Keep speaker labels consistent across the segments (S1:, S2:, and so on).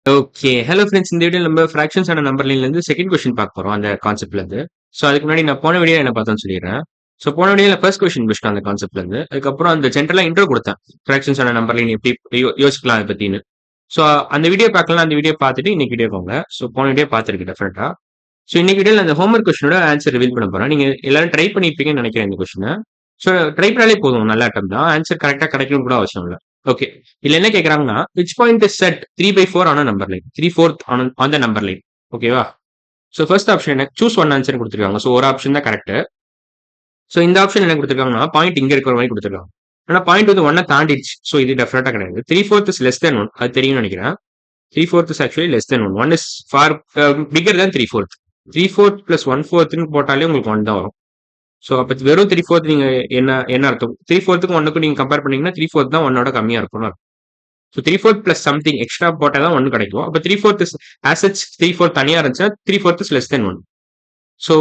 S1: Okay. Hello friends. இந்த வீடியோல நம்ம ஃபிராக்ஷன்ஸ் ஆன நம்பர் லைன்லேருந்து செகண்ட் கொஸ்டின் பார்க்க போறோம் அந்த கான்செப்ட்லேருந்து. ஸோ அதுக்கு முன்னாடி நான் போன வீடியோ என்ன பார்த்தோம்னு சொல்லிடுறேன். ஸோ போன வீடியோல ஃபர்ஸ்ட் கொஸ்டின் முடிச்சிட்டோம் அந்த கான்செப்ட்லேருந்து. அதுக்கப்புறம் அந்த ஜென்ரலா இன்ட்ரோ கொடுத்தேன். ஃபிராக்ஷன்ஸ் ஆன நம்பர் லைன் எப்படி யோசிக்கலாம் அதை பத்தின்னு. ஸோ அந்த வீடியோ பார்க்கலாம், அந்த வீடியோ பார்த்துட்டு இன்னைக்கு வீடியோ போங்க. ஸோ போன வீடியோ பார்த்துருக்கு டெஃபினட்டா. ஸோ இன்னைக்கு வீடியோல அந்த ஹோம்ஒர்க் கொஸ்டினோட ஆன்சர் ரிவீல் பண்ண போறேன். நீங்க எல்லாரும் ட்ரை பண்ணிருப்பீங்கன்னு நினைக்கிறேன் இந்த கொஸ்டினை. ஸோ ட்ரை பண்ணாலே போதும், நல்ல அட்டம் தான். ஆன்சர் கரெக்டா கிடைக்கணும்னு கூட அவசியம் இல்லை. ஓகே. இதுல என்ன கேக்குறாங்கன்னா which point is set 3/4 on number line 3/4 on the number line. ஓகேவா? ஸோ ஃபர்ஸ்ட் ஆப்ஷன் என்ன, சூஸ் ஒன் ஆன்சர் கொடுத்துருக்காங்க. ஸோ ஒரு ஆப்ஷன் தான் கரெக்ட். ஸோ இந்த ஆப்ஷன் என்ன கொடுத்துருக்காங்கன்னா பாயிண்ட் இங்க இருக்கிற மாதிரி கொடுத்துருக்காங்க. ஆனா பாயிண்ட் வந்து ஒன்னை தாண்டிடுச்சு. ஸோ இது டெஃபினட்டா கிடையாது. 3/4 இஸ் லெஸ் தென் 1, அது தெரியும்னு நினைக்கிறேன். 3/4 is actually less than 1. 1 is for figure than 3/4. 3/4 plus 1/4 போட்டாலே உங்களுக்கு 1 தான் வரும். ஸோ அப்போ வெறும் 3/4 நீங்க என்ன அர்த்தம்? 3/4க்கும் 1க்கும் நீங்க கம்பேர் பண்ணீங்கன்னா 3/4 தான் 1ஓட கம்மியா இருக்கும். ஸோ 3/4 பிளஸ் சம்திங் எக்ஸ்ட்ரா போட்டால் தான் 1 கிடைக்கும். அப்போ 3/4 இஸ் ஆசச் 3/4 தனியா இருந்துச்சுன்னா 3/4 இஸ் லெஸ் தென் 1. ஸோ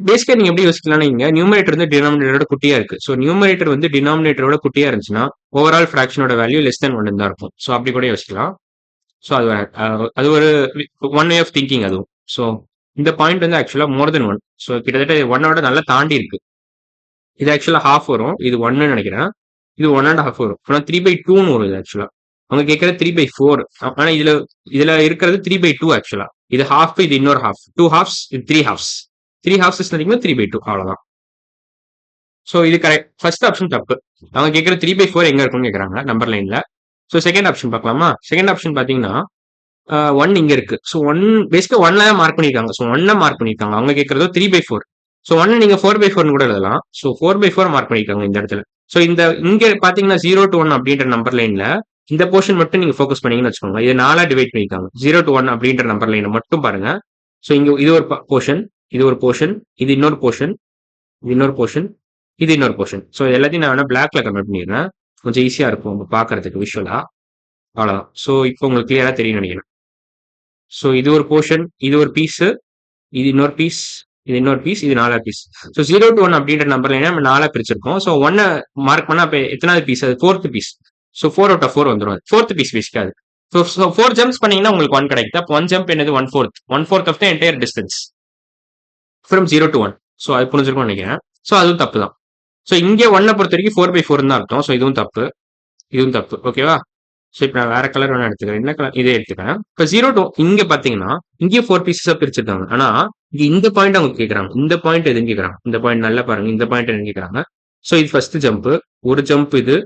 S1: பேசிக்கா நீங்க எப்படி யோசிக்கலாம், நீங்க நியூமரேட்டர் வந்து டினாமினேட்டரோட குட்டியா இருக்கு. ஸோ நியூமரேட்டர் வந்து டினாமினேட்டரோட குட்டியா இருந்துச்சுன்னா ஓவரால் ஃபிராக்ஷனோட வேல்யூ லெஸ் தென் 1 தான் இருக்கும். ஸோ அப்படி கூட யோசிக்கலாம். ஸோ அது ஒரு ஒன் வே ஆஃப் திங்கிங் அதுவும். ஸோ இந்த பாயிண்ட் வந்து ஆக்சுவலா மோர் தென் 1. ஸோ கிட்டத்தட்ட 1ஓட நல்லா தாண்டி இருக்கு. இது ஆக்சுவலா ஹாஃப் வரும். இது 1 நினைக்கிறேன். இது 1.5 வரும். ஆனால் 3/2 வரும் இது ஆக்சுவலா. அவங்க கேட்கறது 3/4. ஆனா இதுல இருக்கிறது 3/2 ஆக்சுவலா. இது ஹாஃப், இது இன்னொரு ஹாஃப். 2 ஹாஃப்ஸ், இது 3 ஹாஃப்ஸ். 3 ஹாஃப்ஸ் 3/2 அவ்வளவுதான். ஸோ இது கரெக்ட். ஃபர்ஸ்ட் ஆப்ஷன் தப்பு. அவங்க கேட்கற 3/4 எங்க இருக்குன்னு கேட்கறாங்க நம்பர் லைன்ல. ஸோ செகண்ட் ஆப்ஷன் பார்க்கலாமா? செகண்ட் ஆப்ஷன் பாத்தீங்கன்னா 1 இங்க இருக்கு. ஸோ 1 பேசிக்கா 1ல மார்க் பண்ணிருக்காங்க. ஸோ 1 மார்க் பண்ணிருக்காங்க. அவங்க கேட்கறதோ 3/4. ஸோ 1 நீங்க 4/4 கூட எழுதலாம். ஸோ 4/4 மார்க் பண்ணிருக்காங்க இந்த இடத்துல. ஸோ இங்க பாத்தீங்கன்னா 0 to 1 அப்படின்ற நம்பர் லைன்ல இந்த போர்ஷன் மட்டும் நீங்க ஃபோக்கஸ் பண்ணீங்கன்னு வச்சுக்கோங்க. இது 4 டிவைட் பண்ணிருக்காங்க. 0 to 1 அப்படின்ற நம்பர் லைனை மட்டும் பாருங்க. ஸோ இங்க இது ஒரு போர்ஷன், இது ஒரு போர்ஷன், இது இன்னொரு போர்ஷன், இது இன்னொரு போர்ஷன், இது இன்னொரு போர்ஷன். ஸோ எல்லாத்தையும் நான் வேணா பிளாக்ல கன்வெர்ட் பண்ணிடுறேன். கொஞ்சம் ஈஸியா இருக்கும் பாக்குறதுக்கு விஷுவலா. அவ்வளவுதான். ஸோ இப்போ உங்களுக்கு கிளியரா தெரியும் நினைக்கிறேன். ஸோ இது ஒரு போர்ஷன், இது ஒரு பீஸ், இது இன்னொரு பீஸ், இது இன்னொரு பீஸ், இது 4 பீஸ். ஸோ 0 to 1 அப்படின்ற நம்பர் லைனை நம்ம 4 பிரிச்சிருக்கோம். ஸோ 1 மார்க் பண்ணா அப்ப எத்தனாவது பீஸ்? அது 4th piece. So 4 out of 4 வந்துடும். 4th piece பேசிக்காது. ஸோ 4 ஜம்ப்ஸ் பண்ணீங்கன்னா உங்களுக்கு 1 கிடைக்குது. அப்போ 1 ஜம்ப் என்னது? 1/4 of the entire distance from 0 to 1. So அது புரிஞ்சிருக்கும்னு நினைக்கிறேன். ஸோ அதுவும் தப்பு தான். ஸோ இங்கே 1 பொறுத்த வரைக்கும் 4/4 தான் அர்த்தம். ஸோ இதுவும் தப்பு, இதுவும் தப்பு. ஓகேவா? ஸோ இப்போ நான் வேற கலர் வேணா எடுத்துக்கிறேன். என்ன கலர்? இதே எடுத்துக்கிறேன். இப்போ 0 to இங்க பாத்தீங்கன்னா இங்கே 4 பீசஸா பிரிச்சிருக்காங்க. ஆனா இங்க இந்த பாயிண்ட் அவங்க கேட்கறாங்க. இந்த பாயிண்ட் எதுன்னு கேட்கறாங்க. இந்த பாயிண்ட் நல்லா பாருங்க. இந்த பாயிண்ட் என்னன்னு கேட்கறாங்க. ஸோ இது ஃபர்ஸ்ட் ஜம்ப், ஒரு ஜம்ப், இது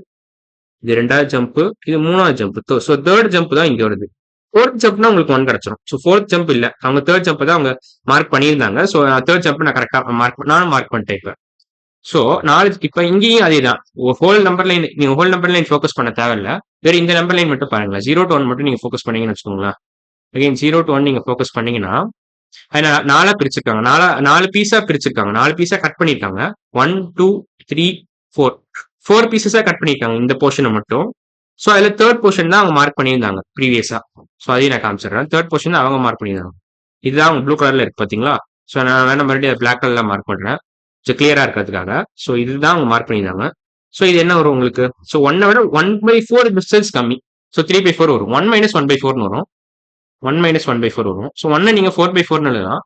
S1: ரெண்டாவது ஜம்ப், இது மூணாவது ஜம்ப். ஸோ தேர்ட் ஜம்ப் தான் இங்க வருது. ஃபோர்த் ஜம்ப்னா உங்களுக்கு 1 கிடைச்சிடும். ஸோ ஃபோர்த் ஜம்ப் இல்ல, அவங்க தேர்ட் ஜம்ப் தான் அவங்க மார்க் பண்ணியிருந்தாங்க. ஸோ தேர்ட் ஜம்ப் நான் கரெக்டா நானும் மார்க் பண்ணிட்டேன் இப்ப. சோ 4 இப்ப இங்கேயும் அதேதான். ஹோல் நம்பர் லைன் நீங்க ஹோல் நம்பர் லைன் ஃபோக்கஸ் பண்ண தேவையில்ல. வேற இந்த நம்பர் லைன் மட்டும் பாருங்களேன். 0 to 1 மட்டும் நீங்க ஃபோக்கஸ் பண்ணீங்கன்னு வச்சுக்கோங்களேன். அகைன் 0 to 1 நீங்க ஃபோக்கஸ் பண்ணீங்கன்னா நாலா பிரிச்சிருக்காங்க. 4 பீஸா பிரிச்சிருக்காங்க. 4 பீஸா கட் பண்ணிருக்காங்க. 1 2 3 4 பீசஸா கட் பண்ணிருக்காங்க இந்த போர்ஷனை மட்டும். சோ அதுல தேர்ட் போர்ஷன் தான் அவங்க மார்க் பண்ணியிருந்தாங்க ப்ரீவியஸா. சோ அதையும் நான் காமிச்சிடுறேன். தேர்ட் போர்ஷன் தான் அவங்க மார்க் பண்ணியிருந்தாங்க. இதுதான் அவங்க ப்ளூ கலர்ல இருக்கு பாத்தீங்களா? சோ நான் வேணா மறுபடியும் பிளாக் கலர்ல மார்க் பண்றேன் கொஞ்சம் கிளியரா இருக்கிறதுக்காக. ஸோ இதுதான் அவங்க மார்க் பண்ணியிருந்தாங்க. ஸோ இது என்ன வரும் உங்களுக்கு? ஸோ 1 விட 1/4 டிஸ்டன்ஸ் கம்மி. ஸோ 3/4 வரும். 1 - 1/4 வரும். 1 - 1/4 வரும். ஸோ 1 நீங்க 4/4 எழுதலாம்.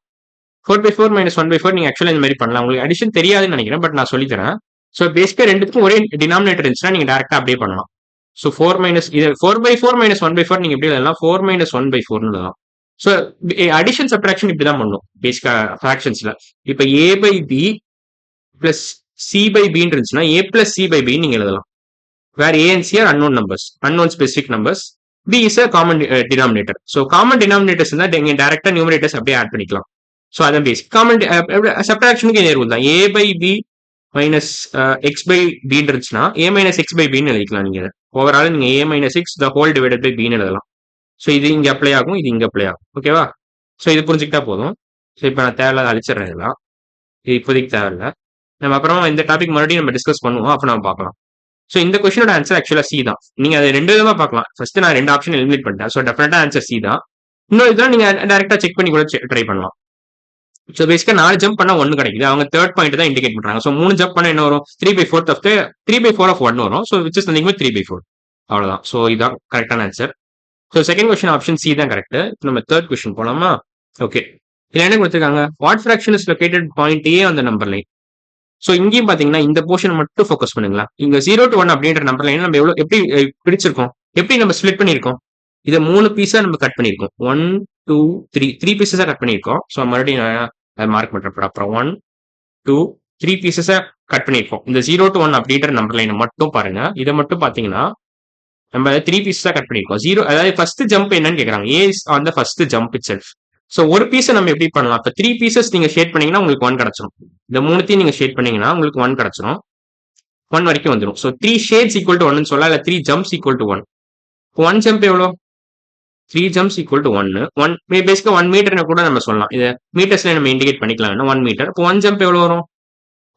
S1: 4/4 - 1/4 நீங்க ஆக்சுவலா இந்த மாதிரி பண்ணலாம். உங்களுக்கு அடிஷன் தெரியாதுன்னு நினைக்கிறேன், பட் நான் சொல்லி தரேன். ஸோ பேசிக்கா ரெண்டுத்துக்கும் ஒரே டினாமினேட்டர் இருந்துச்சுன்னா நீங்க டேரக்டா அப்படியே பண்ணலாம். ஸோ 4/4 - 1/4 நீங்க எப்படி எழுதலாம்? 4 - 1/4 எழுதலாம். ஸோ அடிஷன் சப்ட்ராக்ஷன் இப்படிதான் பண்ணும் பேசிக்கா ஃபிராக்ஷன்ஸ்ல. இப்ப a/b பிளஸ் சி பை பின்னு இருந்துச்சுன்னா ஏ பிளஸ் சி பை பின்னு நீங்க எழுதலாம். வேற A and C are unknown numbers, unknown specific numbers. B is a common denominator. So common denominators தான் நீங்க டைரக்டா நியூமரேட்டர்ஸ் அப்படியே ஆட் பண்ணிக்கலாம். ஸோ அதான் பேசிக். காமன் சப்ட்ராக்ஷனுக்கு இதே ரூல் தான். A by B minus X by பின்னு இருந்துச்சுன்னா ஏ மைனஸ் எக்ஸ் பை பின்னு எழுதிக்கலாம். நீங்க ஓவரால் நீங்க A minus X the whole divided by பின்னு எழுதலாம். ஸோ இது இங்க அப்ளை ஆகும், இது இங்க அப்ளை ஆகும். ஓகேவா? ஸோ இது புரிஞ்சுக்கிட்டா போதும். ஸோ இப்போ நான் தேவையில்லாத அழிச்சிடுறேன். இதெல்லாம் இது இப்போதைக்கு தேவையில்லை. நம்ம அப்புறம் இந்த டாபிக் மறுபடியும் நம்ம டிஸ்கஸ் பண்ணுவோம். அப்ப நம்ம பார்க்கலாம். ஸோ இந்த கொஸ்டினோட ஆன்சர் ஆக்சுவலா சி தான். நீங்க அதை 2 விதமா பார்க்கலாம். ஃபர்ஸ்ட் நான் 2 ஆப்ஷன் எலிமினேட் பண்ணிட்டேன். ஸோ டெஃபினட்டா ஆன்சர் சி தான். இன்னொரு இதெல்லாம் நீங்க டைரக்டா செக் பண்ணி கூட ட்ரை பண்ணலாம். ஸோ பேசிக்கா 4 ஜம்ப் பண்ணா 1 கிடைக்குது. அவங்க தேர்ட் பாயிண்ட் தான் இண்டிகேட் பண்றாங்க. ஸோ 3 ஜம்ப் பண்ணா என்ன வரும்? 3/4 ஆஃப் 3/4 ஆஃப் 1 வரும். So which is nothing but 3/4. அவ்வளவுதான். ஸோ இதுதான் கரெக்டான answer. So second question option C தான் கரெக்ட். நம்ம தேர்ட் கொஸ்டின் போலாமா? ஓகே, இதுல என்ன கொடுத்துருக்காங்க? What fraction is located point ஏ அந்த நம்பர் லைன். ஸோ இங்கேயும் பாத்தீங்கன்னா இந்த போர்ஷன் மட்டும் ஃபோக்கஸ் பண்ணுங்களா. இங்க 0 to 1 அப்படின்ற நம்பர் லைன் நம்ம எவ்வளவு எப்படி பிடிச்சிருக்கோம், எப்படி நம்ம ஸ்பிளிட் பண்ணிருக்கோம். இதை 3 பீஸா நம்ம கட் பண்ணிருக்கோம். 1 2 3 பீசஸா கட் பண்ணிருக்கோம். ஸோ மறுபடியும் நான் மார்க் பண்றேன். அப்புறம் 1 2 3 பீசஸா கட் பண்ணிருக்கோம். இந்த 0 to 1 அப்படின்ற நம்பர் லைனை மட்டும் பாருங்க. இதை மட்டும் பாத்தீங்கன்னா நம்ம 3 பீஸா கட் பண்ணிருக்கோம். 0 அதாவது ஃபர்ஸ்ட் ஜம்ப் என்னன்னு கேக்குறாங்க. A is on the first jump itself. So ஒரு பீஸை நம்ம எப்படி பண்ணலாம்? இப்போ 3 பீசஸ் நீங்க ஷேட் பண்ணீங்கன்னா உங்களுக்கு 1 கிடைச்சிரும். இந்த 3த்தையும் நீங்க ஷேட் பண்ணீங்கன்னா உங்களுக்கு 1 கிடைச்சிரும். 1 வரைக்கும் வந்துடும். ஸோ 3 ஷேட்ஸ் ஈக்குவல் டு 1 சொல்லலாம், இல்ல 3 ஜம்ப்ஸ் ஈக்குவல் டு 1. 1 ஜம்ப் எவ்வளோ? 3 ஜம்ப்ஸ் ஈக்குவல் டு 1 பேசிக்கா 1 மீட்டர்னு கூட நம்ம சொல்லலாம். இதை மீட்டர்ஸ்ல நம்ம இண்டிகேட் பண்ணிக்கலாம். 1 மீட்டர். இப்போ 1 ஜம்ப் எவ்வளவு வரும்?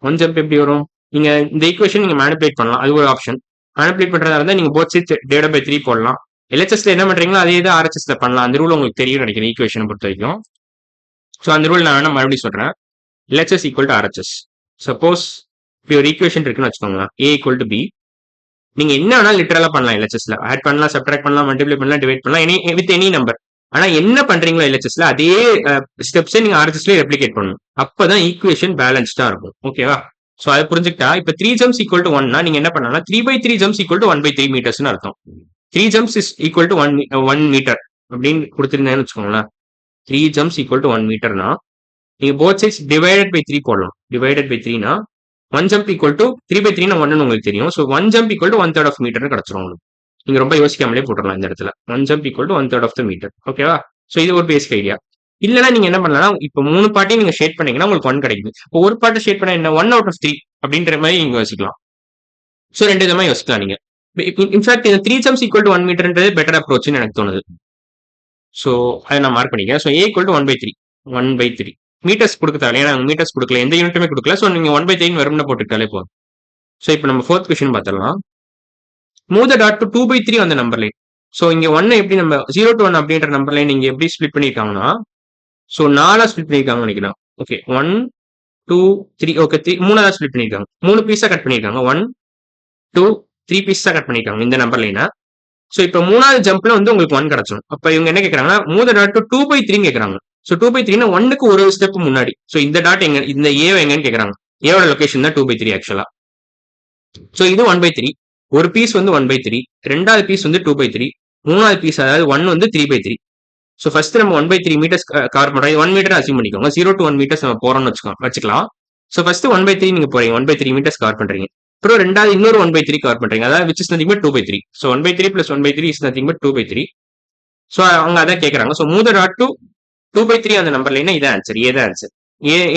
S1: 1 ஜம்ப் எப்படி வரும்? நீங்க இந்த ஈக்குவேஷன் நீங்க மேனிபுலேட் பண்ணலாம். அது ஒரு ஆப்ஷன். மேனிபுலேட் பண்றதா இருந்தா நீங்க போத் சைட் டிவைட் பை 3 போடலாம். எல்ஹெச்எஸ்ல என்ன பண்றீங்களோ அதே தான் ஆர்ஹெச்எஸ்ல பண்ணலாம். அந்த ரூல் உங்களுக்கு தெரியும் நினைக்கிறேன் ஈக்குவேஷனை பொறுத்த வரைக்கும். ஸோ அந்த ரூல் நான் வேணா மறுபடியும் சொல்றேன். LHS equal to RHS. Suppose இப்படி ஒரு ஈக்குவேஷன் இருக்குன்னு வச்சுக்கோங்க. A equal to B. நீங்க என்ன வேணாலும் லிட்டரலா பண்ணலாம். LHSல ஆட் பண்ணலாம், சப்ட்ராக்ட் பண்ணலாம், மல்டிப்ளை பண்ணலாம், டிவைட் பண்ணலாம், வித் எனி நம்பர். ஆனா என்ன பண்றீங்களோ LHSல அதே ஸ்டெப்ஸை நீங்க RHSல ரெப்ளிகேட் பண்ணணும். அப்பதான் ஈக்குவேஷன் பேலன்ஸ்டா இருக்கும். ஓகேவா? ஸோ அதை புரிஞ்சுக்கிட்டா இப்ப 3 ஜம்ப்ஸ் ஈக்குவல் டு 1னா நீங்க என்ன பண்ணலாம்? 3/3 ஜம்ப்ஸ் ஈக்குவல் டு 1/3 மீட்டர்ஸ்னு அர்த்தம். 3 jumps is equal to 1 meter அப்படின்னு கொடுத்துருந்தேன்னு வச்சுக்கோங்களேன். 3 ஜம்ப்ஸ் ஈக்குவல் டு 1 மீட்டர்னா நீங்க போத் சைட்ஸ் டிவைடட் பை 3 போடலாம். டிவைடட் பை 3னா 1 ஜம்ப் ஈக்குவல் டு 3/3னா 1ன்னு உங்களுக்கு தெரியும். So 1 jump equal to 1/3 of மீட்டர்னு கிடைச்சிரும் உங்களுக்கு. நீங்க ரொம்ப யோசிக்காமலே போட்டுடலாம் இந்த இடத்துல. 1 jump equal to 1/3 of the metre. ஓகேவா? ஸோ இது ஒரு பேசிக் ஐடியா. இல்லைன்னா நீங்க என்ன பண்ணலாம், இப்போ 3 பார்ட்டையும் நீங்க ஷேட் பண்ணீங்கன்னா உங்களுக்கு 1 கிடைக்குது. இப்போ ஒரு பார்ட்டை ஷேட் பண்ண என்ன 1 அவுட் ஆஃப் 3 அப்படின்ற மாதிரி நீங்க யோசிக்கலாம். ஸோ 2 விதமா யோசிக்கலாம் நீங்க. இன்ஃபேக்ட் இந்த 3 ஜம்ப்ஸ் ஈக்குவல் டு 1 மீட்டர்ன்றது பெட்டர் அப்ரோச்னு எனக்கு தோணுது. ஸோ அதை நான் மார்க் பண்ணிக்கிறேன். So A equal to 1/3 1/3 metres கொடுக்க தேவையில்ல. ஏன்னா மீட்டர்ஸ் கொடுக்கல, எந்த யூனிட்டுமே கொடுக்கல. ஸோ நீங்க 1/3 வரும்னு போட்டுக்கிட்டாலே போதும். ஸோ இப்போ நம்ம ஃபோர்த் கொஸ்டின் பார்த்துடலாம். மூவ் த டாட் டு 2/3 அந்த நம்பர் லைன். ஸோ இங்க 1 எப்படி நம்ம 0 to 1 அப்படின்ற நம்பர் லைன் நீங்க எப்படி ஸ்பிளிட் பண்ணிருக்காங்கன்னா, ஸோ 4 ஸ்பிளிட் பண்ணிருக்காங்கன்னு நினைக்கிறேன். ஓகே 1 2 3 ஓகே 3 ஸ்பிளிட் பண்ணிருக்காங்க. 3 பீஸா கட் பண்ணிருக்காங்க. 1 2 3 பீஸா கட் பண்ணிருக்காங்க இந்த நம்பர் லைனை. ஸோ இப்போ 3வது ஜம்ப்ல வந்து உங்களுக்கு 1 கிடைச்சிடும். அப்ப இவங்க என்ன கேட்கறாங்கன்னா, மூவ் த டாட் டு 2/3 கேட்கறாங்க. ஸோ 2/3னா 1க்கு ஒரு ஸ்டெப் முன்னாடி. ஸோ இந்த டாட் எங்க, இந்த ஏ எங்கன்னு கேட்கறாங்க. ஏவோட லொகேஷன் தான் 2/3 ஆக்சுவலா. ஸோ இது 1/3. ஒரு பீஸ் வந்து 1/3, ரெண்டாவது பீஸ் வந்து 2/3, மூணாவது பீஸ் அதாவது 1 வந்து 3/3. ஸோ ஃபர்ஸ்ட் நம்ம 1/3 மீட்டர்ஸ் கவர் பண்றோம். 1 மீட்டர் அசியூம் பண்ணிக்கோங்க. 0 to 1 மீட்டர்ஸ் நம்ம போறோம்னு வச்சுக்கலாம். ஸோ ஃபர்ஸ்ட் 1/3 நீங்க போறீங்க, 1/3 மீட்டர்ஸ் கவர் பண்றீங்க. அப்புறம் ரெண்டாவது இன்னொரு 1/3 கவர் பண்றீங்க. அதாவது which is nothing but 2/3. So 1/3 plus 1/3 is nothing but 2/3. So அவங்க அதான் கேட்கறாங்க. So move the dot to 2/3 அந்த நம்பர் லைனா இதான் ஆன்சர். ஏ தான் ஆன்சர்.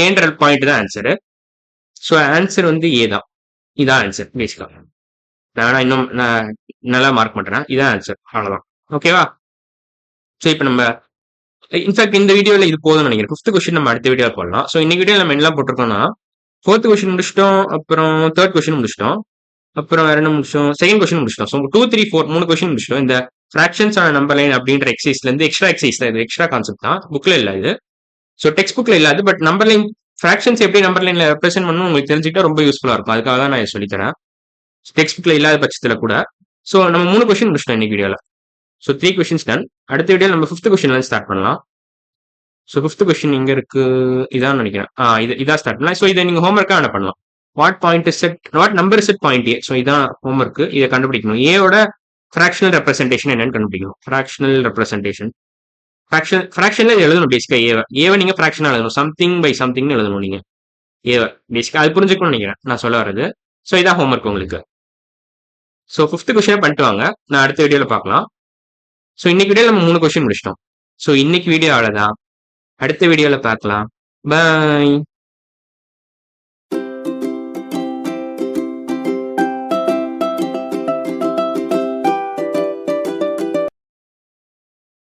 S1: ஏன்ற பாயிண்ட் தான் ஆன்சர். ஸோ ஆன்சர் வந்து ஏ தான். இதான் ஆன்சர் பேசிக்கா. நான் இன்னும் நான் நல்லா மார்க் பண்றேன். இதான் ஆன்சர். அவ்வளவுதான். ஓகேவா? ஸோ இப்போ நம்ம இன்ஃபேக்ட் இந்த வீடியோல இது போதும்னு நினைக்கிறேன். 5th கொஸ்டின் நம்ம அடுத்த வீடியோ போடலாம். ஸோ இன்னைக்கு வீடியோ நம்ம என்ன போட்டிருக்கோம்னா 4th கொஸ்டின் முடிச்சிட்டோம், அப்புறம் 3rd கொஸ்டின் முடிச்சிட்டோம், அப்புறம் வேற என்ன முடிச்சோம், செகண்ட் கொஸ்டின் முடிச்சிட்டோம். ஸோ 2 3 4 3 கொஸ்டின் முடிச்சிட்டோம். இந்த ஃபிராக்ஷன்ஸ் ஆன நம்பர் லைன் அப்படின்ற எக்ஸசைஸ்ல இருந்து எக்ஸ்ட்ரா எக்ஸசைஸ் தான். இது எக்ஸ்ட்ரா கான்செப்ட் தான், புக்ல இல்ல இது. ஸோ டெக்ஸ்ட் புக்ல இல்லாது, பட் நம்பர் லைன் ஃபிராக்ஷன்ஸ் எப்படி நம்பர் லைன்ல ரெப்ரசென்ட் பண்ணணும் உங்களுக்கு தெரிஞ்சுக்கிட்டா ரொம்ப யூஸ்ஃபுல்லா இருக்கும். அதுக்காக தான் நான் சொல்லித்தரேன், டெக்ஸ்ட் புக்ல இல்லாத பட்சத்துல கூட. ஸோ நம்ம 3 கொஸ்டின் முடிச்சிட்டோம் இன்னைக்கு வீடியோல. So 3 questions done. அடுத்த வீடியோல நம்ம 5th கொஸ்டின்ல இருந்து ஸ்டார்ட் பண்ணலாம். ஸோ 5th கொஸ்டின் இங்க இருக்கு, இதான் நினைக்கிறேன். இதான் ஸ்டார்ட் பண்ணலாம். ஸோ இதை நீங்க ஹோம்ஒர்க்கா என்ன பண்ணலாம். What point is set, what number is set point A. So இதான் ஹோம்ஒர்க். இதை கண்டுபிடிக்கணும். ஏவோட ஃபிராக்ஷனல் ரெப்ரசன்டேஷன் என்னன்னு கண்டுபிடிக்கணும். ஃபிராக்ஷனல் ரெப்ரசன்டேஷன் ஃபிராக்ஷன்ல எழுதணும் பேசிக்கா. ஏவை நீங்க ஃபிராக்ஷனா எழுதணும். சம்திங் பை சம்திங்னு எழுதணும் நீங்க ஏவை பேசிக்கா. அது புரிஞ்சுக்கணும்னு நினைக்கிறேன் நான் சொல்ல வர்றது. ஸோ இதான் ஹோம்ஒர்க் உங்களுக்கு. ஸோ 5th கொஸ்டினை பண்ணிட்டு வாங்க, நான் அடுத்த வீடியோல பார்க்கலாம். ஸோ இன்னைக்கு வீடியோல நம்ம 3 கொஸ்டின் முடிச்சிட்டோம். ஸோ இன்னைக்கு வீடியோ அவ்வளவுதான். அடுத்த வீடியோல பார்க்கலாம். பாய்.